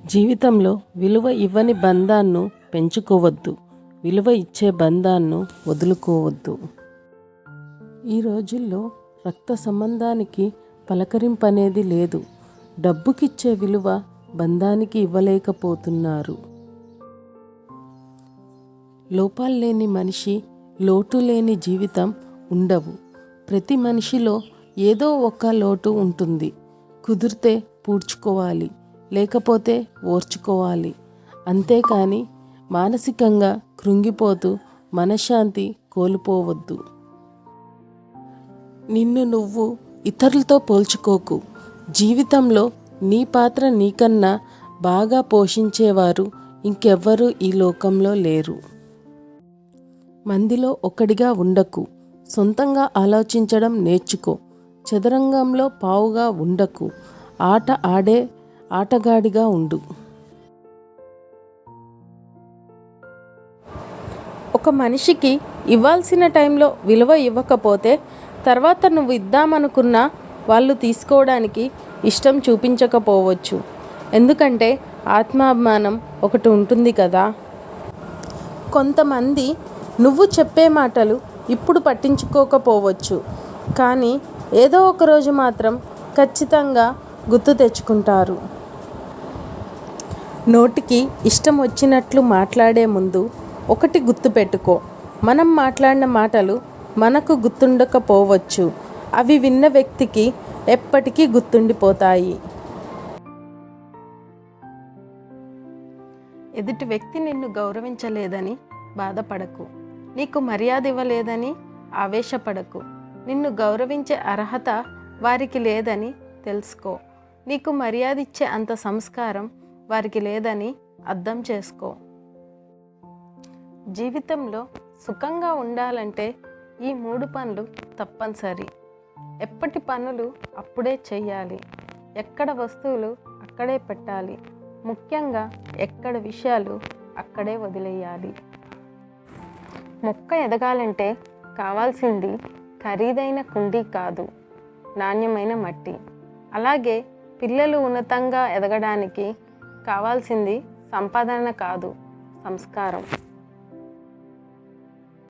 జీవితంలో విలువ ఇవ్వని బంధాన్ని పెంచుకోవద్దు. విలువ ఇచ్చే బంధాన్ని వదులుకోవద్దు. ఈ రోజుల్లో రక్త సంబంధానికి పలకరింపు అనేది లేదు. డబ్బుకిచ్చే విలువ బంధానికి ఇవ్వలేకపోతున్నారు. లోపాలు లేని మనిషి, లోటు లేని జీవితం ఉండవు. ప్రతి మనిషిలో ఏదో ఒక లోటు ఉంటుంది. కుదిరితే పూడ్చుకోవాలి, లేకపోతే ఓర్చుకోవాలి. అంతేకాని మానసికంగా కృంగిపోతూ మనశ్శాంతి కోల్పోవద్దు. నిన్ను నువ్వు ఇతరులతో పోల్చుకోకు. జీవితంలో నీ పాత్ర నీకన్నా బాగా పోషించేవారు ఇంకెవ్వరూ ఈ లోకంలో లేరు. మందిలో ఒకడిగా ఉండకు. సొంతంగా ఆలోచించడం నేర్చుకో. చదరంగంలో పావుగా ఉండకు. ఆట ఆడే ఆటగాడిగా ఉండు. ఒక మనిషికి ఇవ్వాల్సిన టైంలో విలువ ఇవ్వకపోతే తర్వాత నువ్వు ఇద్దామనుకున్నా వాళ్ళు తీసుకోవడానికి ఇష్టం చూపించకపోవచ్చు. ఎందుకంటే ఆత్మాభిమానం ఒకటి ఉంటుంది కదా. కొంతమంది నువ్వు చెప్పే మాటలు ఇప్పుడు పట్టించుకోకపోవచ్చు, కానీ ఏదో ఒకరోజు మాత్రం ఖచ్చితంగా గుర్తు తెచ్చుకుంటారు. నోటికి ఇష్టం వచ్చినట్లు మాట్లాడే ముందు ఒకటి గుర్తుపెట్టుకో. మనం మాట్లాడిన మాటలు మనకు గుర్తుండకపోవచ్చు, అవి విన్న వ్యక్తికి ఎప్పటికీ గుర్తుండిపోతాయి. ఎదుటి వ్యక్తి నిన్ను గౌరవించలేదని బాధపడకు. నీకు మర్యాద ఇవ్వలేదని ఆవేశపడకు. నిన్ను గౌరవించే అర్హత వారికి లేదని తెలుసుకో. నీకు మర్యాద ఇచ్చే అంత సంస్కారం వారికి లేదని అర్థం చేసుకో. జీవితంలో సుఖంగా ఉండాలంటే ఈ 3 పనులు తప్పనిసరి. ఎప్పటి పనులు అప్పుడే చెయ్యాలి. ఎక్కడ వస్తువులు అక్కడే పెట్టాలి. ముఖ్యంగా ఎక్కడ విషయాలు అక్కడే వదిలేయాలి. మొక్క ఎదగాలంటే కావాల్సింది ఖరీదైన కుండీ కాదు, నాణ్యమైన మట్టి. అలాగే పిల్లలు ఉన్నతంగా ఎదగడానికి కావాల్సింది సంపాదన కాదు, సంస్కారం.